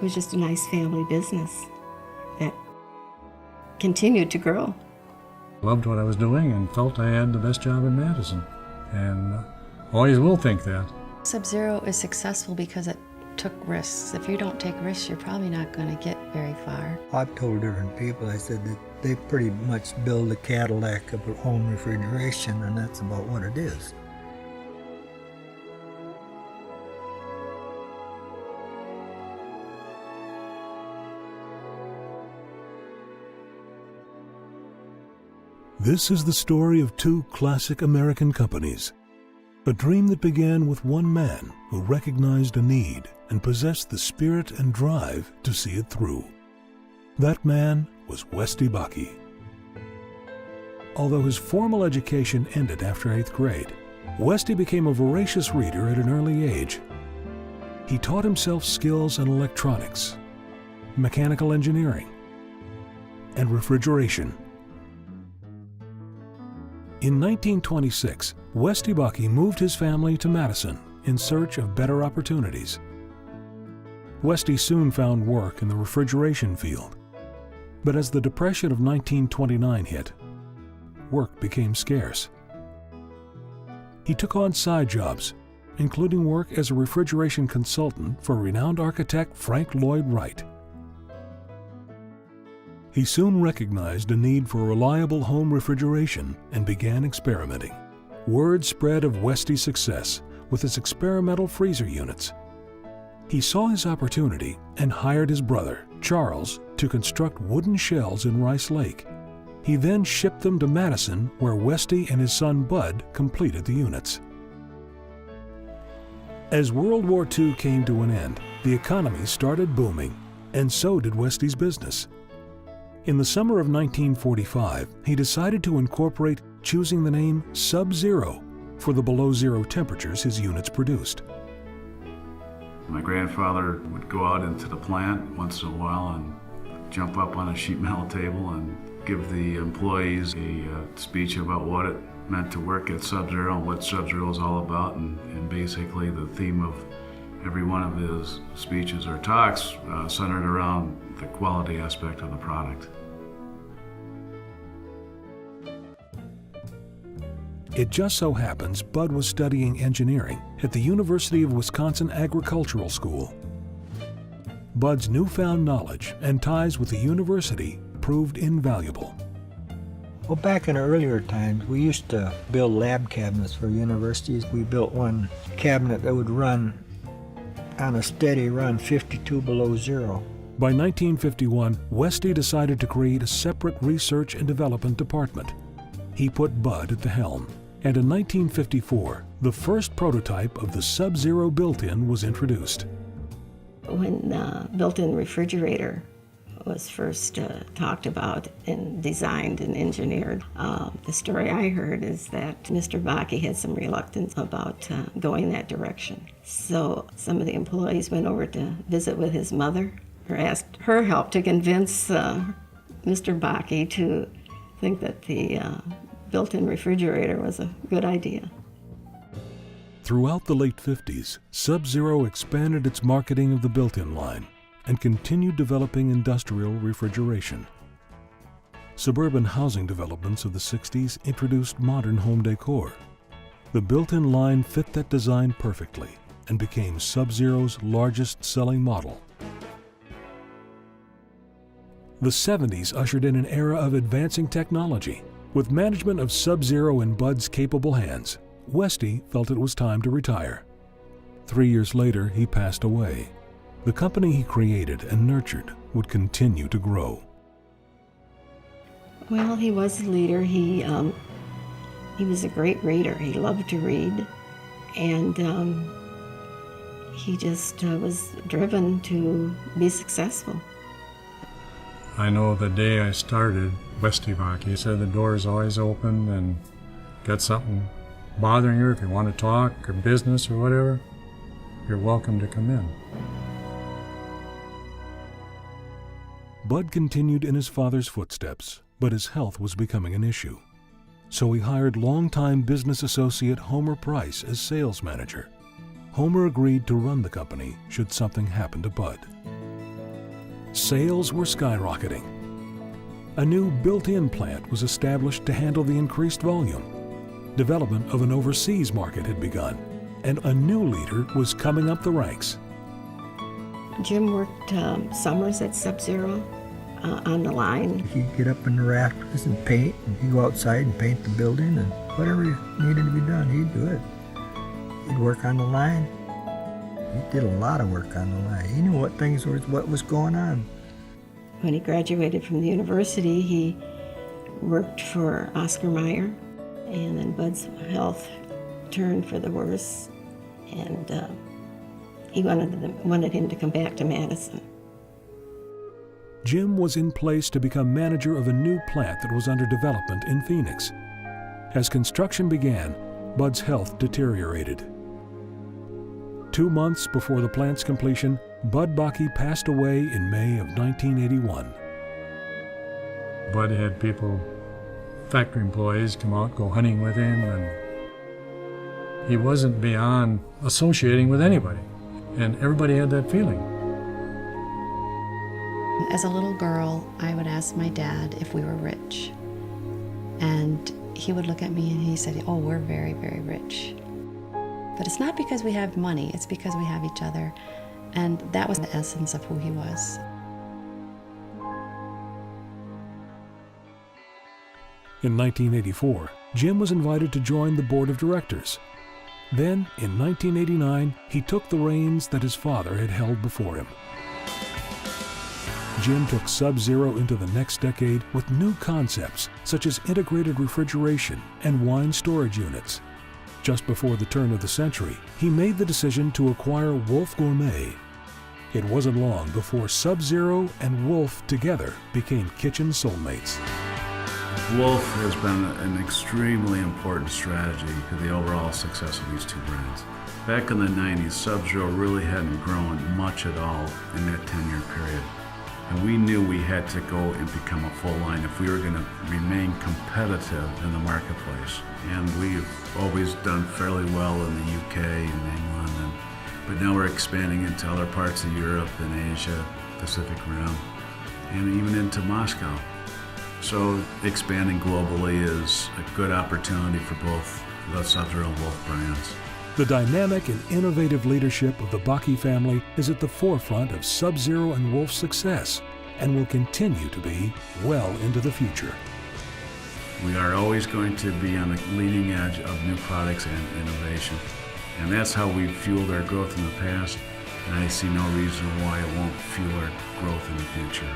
It was just a nice family business that continued to grow. Loved what I was doing and felt I had the best job in Madison, and always will think that. Sub-Zero is successful because it took risks. If you don't take risks, you're probably not going to get very far. I've told different people, I said that they pretty much build a Cadillac of home refrigeration, and that's about what it is. This is the story of two classic American companies. A dream that began with one man who recognized a need and possessed the spirit and drive to see it through. That man was Westy Bakke. Although his formal education ended after 8th grade, Westy became a voracious reader at an early age. He taught himself skills in electronics, mechanical engineering, and refrigeration. In 1926, Westy Bakke moved his family to Madison in search of better opportunities. Westy soon found work in the refrigeration field, but as the Depression of 1929 hit, work became scarce. He took on side jobs, including work as a refrigeration consultant for renowned architect Frank Lloyd Wright. He soon recognized a need for reliable home refrigeration and began experimenting. Word spread of Westy's success with his experimental freezer units. He saw his opportunity and hired his brother, Charles, to construct wooden shells in Rice Lake. He then shipped them to Madison, where Westy and his son Bud completed the units. As World War II came to an end, the economy started booming, and so did Westy's business. In the summer of 1945, he decided to incorporate, choosing the name Sub-Zero for the below-zero temperatures his units produced. My grandfather would go out into the plant once in a while and jump up on a sheet metal table and give the employees a speech about what it meant to work at Sub-Zero and what Sub-Zero is all about, and basically the theme of every one of his speeches or talks centered around the quality aspect of the product. It just so happens Bud was studying engineering at the University of Wisconsin Agricultural School. Bud's newfound knowledge and ties with the university proved invaluable. Well, back in earlier times, we used to build lab cabinets for universities. We built one cabinet that would run on a steady run 52 below zero. By 1951, Westy decided to create a separate research and development department. He put Bud at the helm, and in 1954, the first prototype of the Sub-Zero built-in was introduced. When the built-in refrigerator was first talked about and designed and engineered, the story I heard is that Mr. Bakke had some reluctance about going that direction. So some of the employees went over to visit with his mother, or asked her help to convince Mr. Bakke to think that the built-in refrigerator was a good idea. Throughout the late 50s, Sub-Zero expanded its marketing of the built-in line and continued developing industrial refrigeration. Suburban housing developments of the 60s introduced modern home decor. The built-in line fit that design perfectly and became Sub-Zero's largest selling model. The 70s ushered in an era of advancing technology. With management of Sub-Zero in Bud's capable hands, Westy felt it was time to retire. 3 years later, he passed away. The company he created and nurtured would continue to grow. Well, he was a leader. He was a great reader. He loved to read, and he just was driven to be successful. I know the day I started, Westy Bakke said the door is always open, and got something bothering you, if you want to talk or business or whatever, you're welcome to come in. Bud continued in his father's footsteps, but his health was becoming an issue. So he hired longtime business associate Homer Price as sales manager. Homer agreed to run the company should something happen to Bud. sales were skyrocketing. A new built-in plant was established to handle the increased volume. Development of an overseas market had begun, and a new leader was coming up the ranks. Jim worked summers at Sub-Zero on the line. He'd get up in the rafters and paint, and he'd go outside and paint the building, and whatever needed to be done, he'd do it. He'd work on the line. He did a lot of work on the line. He knew what was going on. When he graduated from the university, he worked for Oscar Mayer, and then Bud's health turned for the worse, and he wanted him to come back to Madison. Jim was in place to become manager of a new plant that was under development in Phoenix. As construction began, Bud's health deteriorated. 2 months before the plant's completion, Bud Bakke passed away in May of 1981. Bud had people, factory employees, come out, go hunting with him, and he wasn't beyond associating with anybody. And everybody had that feeling. As a little girl, I would ask my dad if we were rich. And he would look at me and he said, "Oh, we're very, very rich." But it's not because we have money, it's because we have each other. And that was the essence of who he was. In 1984, Jim was invited to join the board of directors. Then, in 1989, he took the reins that his father had held before him. Jim took Sub-Zero into the next decade with new concepts such as integrated refrigeration and wine storage units. Just before the turn of the century, he made the decision to acquire Wolf Gourmet. It wasn't long before Sub-Zero and Wolf together became kitchen soulmates. Wolf has been an extremely important strategy to the overall success of these two brands. Back in the 90s, Sub-Zero really hadn't grown much at all in that 10-year period. And we knew we had to go and become a full line if we were going to remain competitive in the marketplace. And we've always done fairly well in the UK and England, but now we're expanding into other parts of Europe and Asia, Pacific Rim, and even into Moscow. So expanding globally is a good opportunity for both the Sub-Zero and Wolf brands. The dynamic and innovative leadership of the Bakke family is at the forefront of Sub-Zero and Wolf's success and will continue to be well into the future. We are always going to be on the leading edge of new products and innovation. And that's how we've fueled our growth in the past, and I see no reason why it won't fuel our growth in the future.